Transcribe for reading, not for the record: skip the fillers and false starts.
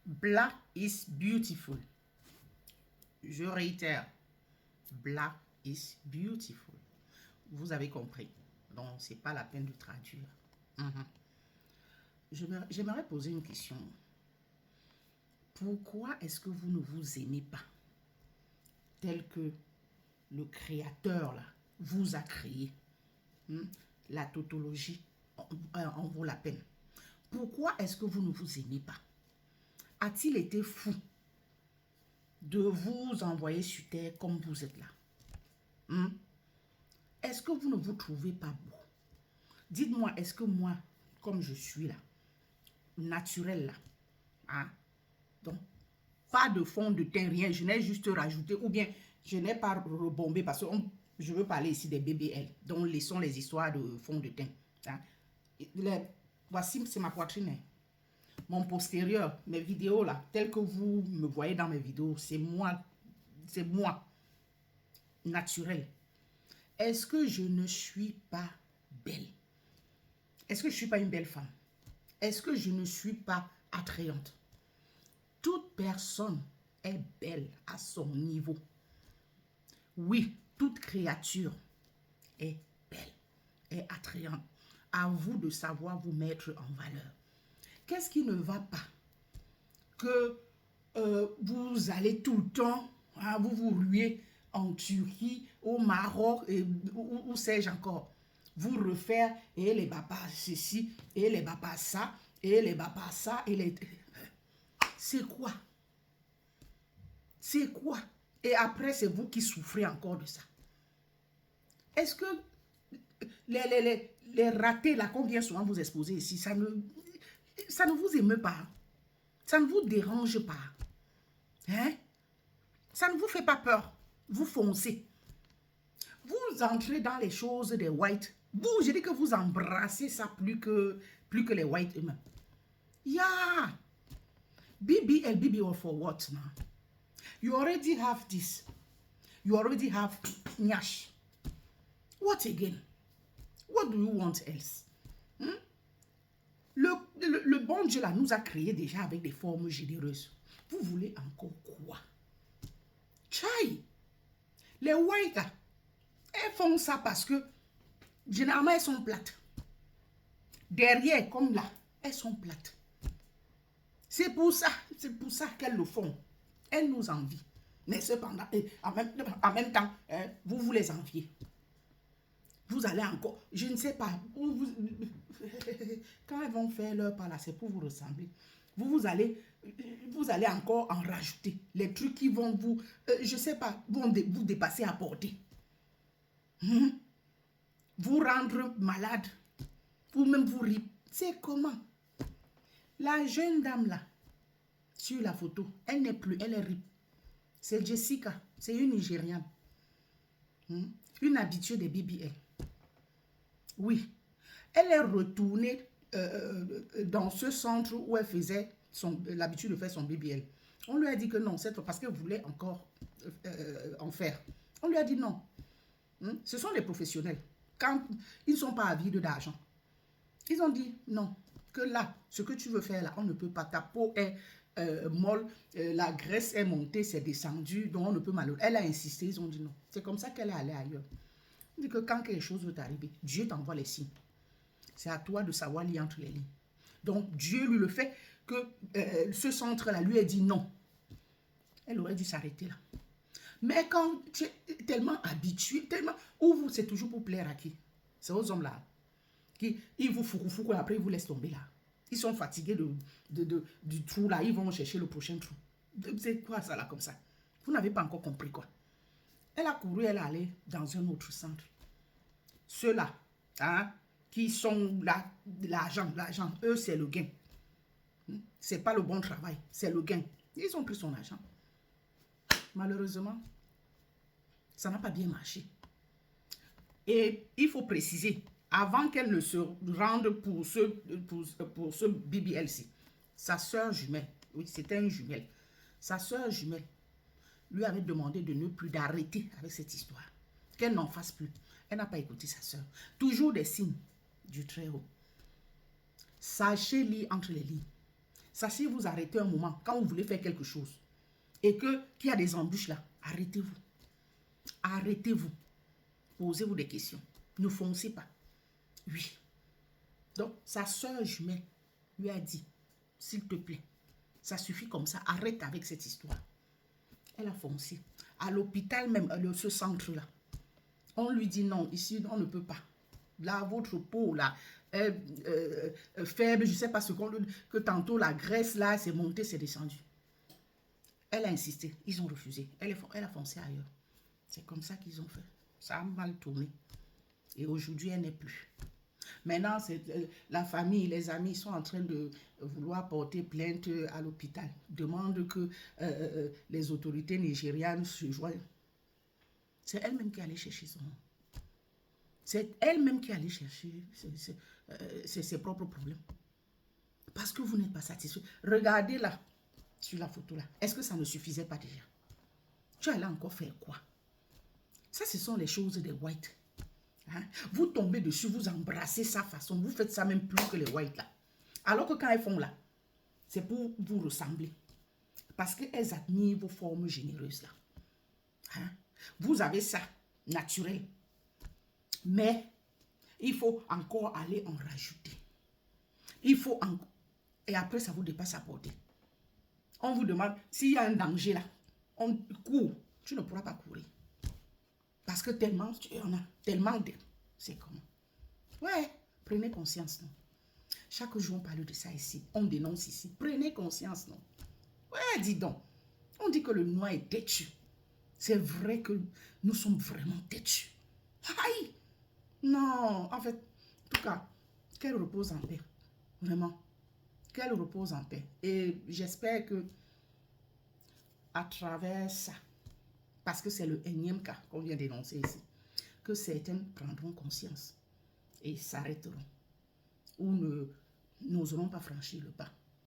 Black is beautiful. Je réitère. Black is beautiful. Vous avez compris. Donc, ce n'est pas la peine de traduire. J'aimerais poser une question. Pourquoi est-ce que vous ne vous aimez pas tel que le créateur là, vous a créé? La tautologie en vaut la peine. Pourquoi est-ce que vous ne vous aimez pas? A-t-il été fou de vous envoyer sur terre comme vous êtes là? Est-ce que vous ne vous trouvez pas beau? Dites-moi, est-ce que moi, comme je suis là, naturel là, donc, pas de fond de teint, rien, je n'ai juste rajouté, ou bien je n'ai pas rebombé, parce que je veux parler ici des BBL, donc laissons les histoires de fond de teint. Voici, c'est ma poitrine. Mon postérieur, mes vidéos là, telles que vous me voyez dans mes vidéos, c'est moi, naturel. Est-ce que je ne suis pas belle? Est-ce que je ne suis pas une belle femme? Est-ce que je ne suis pas attrayante? Toute personne est belle à son niveau. Oui, toute créature est belle, est attrayante. À vous de savoir vous mettre en valeur. Qu'est-ce qui ne va pas? Que vous allez tout le temps, vous vous ruez en Turquie, au Maroc, et où sais-je encore, vous refaire, et les papas ceci, et les papas ça, et les papas ça, et les... C'est quoi? C'est quoi? Et après, c'est vous qui souffrez encore de ça. Est-ce que les ratés là qu'on vient souvent vous exposer ici, ça ne vous émeut pas? Ça ne vous dérange pas? Hein? Ça ne vous fait pas peur? Vous foncez. Vous entrez dans les choses des whites. Vous, je dis que vous embrassez ça plus que les whites eux-mêmes. Yeah! BBL for what now? You already have this. You already have Nyash. What again? What do you want else? Le bon Dieu là nous a créés déjà avec des formes généreuses. Vous voulez encore quoi? Chai! Les whites, elles font ça parce que généralement elles sont plates. Derrière, comme là, elles sont plates. C'est pour ça qu'elles le font. Elles nous envient. Mais cependant, en même temps, vous les enviez. Vous allez encore, je ne sais pas, quand elles vont faire leur pas là, c'est pour vous ressembler. Vous allez encore en rajouter. Les trucs qui vont vous, je ne sais pas, vont vous dépasser à portée. Vous rendre malade. Vous-même vous rire. C'est comment? La jeune dame là, sur la photo, elle n'est plus, elle est rip. C'est Jessica, c'est une Nigériane. Une habituée des BBL. Oui. Elle est retournée dans ce centre où elle faisait l'habitude de faire son BBL. On lui a dit que non, c'est parce qu'elle voulait encore en faire. On lui a dit non. Ce sont des professionnels. Quand ils ne sont pas avides d'argent, ils ont dit non, que là, ce que tu veux faire là, on ne peut pas. Ta peau est molle, la graisse est montée, c'est descendu, donc on ne peut mal. Elle a insisté, ils ont dit non. C'est comme ça qu'elle est allée ailleurs. On dit que quand quelque chose veut t'arriver, Dieu t'envoie les signes. C'est à toi de savoir lire entre les lignes. Donc Dieu lui le fait que ce centre-là lui a dit non. Elle aurait dû s'arrêter là. Mais quand tu es tellement habitué, tellement... Ou c'est toujours pour plaire à qui? C'est aux hommes là. Ils vous foucou et après ils vous laissent tomber là. Ils sont fatigués du trou là. Ils vont chercher le prochain trou. C'est quoi ça là comme ça? Vous n'avez pas encore compris quoi? Elle a couru, elle est allée dans un autre centre. Ceux-là, qui sont là, l'argent, eux c'est le gain. C'est pas le bon travail, c'est le gain. Ils ont pris son argent. Malheureusement, ça n'a pas bien marché. Et il faut préciser, avant qu'elle ne se rende pour ce BBL-ci, sa soeur jumelle, oui, c'était une jumelle, sa soeur jumelle lui avait demandé de ne plus d'arrêter avec cette histoire, qu'elle n'en fasse plus. Elle n'a pas écouté sa soeur. Toujours des signes du Très-Haut. Sachez lire entre les lignes. Sachez vous arrêter un moment quand vous voulez faire quelque chose. Et qu'il y a des embûches là. Arrêtez-vous. Arrêtez-vous. Posez-vous des questions. Ne foncez pas. Oui. Donc, sa soeur jumelle lui a dit, s'il te plaît, ça suffit comme ça, arrête avec cette histoire. Elle a foncé. À l'hôpital même, ce centre-là, on lui dit non, ici, on ne peut pas. Là, votre peau, là, faible, je ne sais pas ce qu'on... Que tantôt, la graisse, là, c'est monté, c'est descendu. Elle a insisté. Ils ont refusé. Elle a foncé ailleurs. C'est comme ça qu'ils ont fait. Ça a mal tourné. Et aujourd'hui, elle n'est plus. Maintenant, la famille, les amis sont en train de vouloir porter plainte à l'hôpital. Demandent que les autorités nigérianes se joignent. C'est elle-même qui est allée chercher son nom. C'est elle-même qui est allée chercher ses propres problèmes. Parce que vous n'êtes pas satisfait. Regardez là, sur la photo là. Est-ce que ça ne suffisait pas déjà? Tu allais encore faire quoi? Ça, ce sont les choses des whites. Hein? Vous tombez dessus, vous embrassez sa façon. Vous faites ça même plus que les whites là. Alors que quand elles font là, c'est pour vous ressembler. Parce qu'elles admirent vos formes généreuses là. Hein? Vous avez ça, naturel. Mais il faut encore aller en rajouter. Il faut encore... Et après, ça vous dépasse à portée. On vous demande, s'il y a un danger là, on court. Tu ne pourras pas courir. Parce que tellement tu en as, tellement de... C'est comment? Ouais, prenez conscience, non? Chaque jour, on parle de ça ici. On dénonce ici. Prenez conscience, non? Ouais, dis donc. On dit que le noir est têtu. C'est vrai que nous sommes vraiment têtus. Aïe! Non, en fait, en tout cas, qu'elle repose en paix. Vraiment. Qu'elle repose en paix. Et j'espère que à travers ça, parce que c'est le énième cas qu'on vient d'énoncer ici, que certaines prendront conscience et s'arrêteront ou n'oseront pas franchir le pas.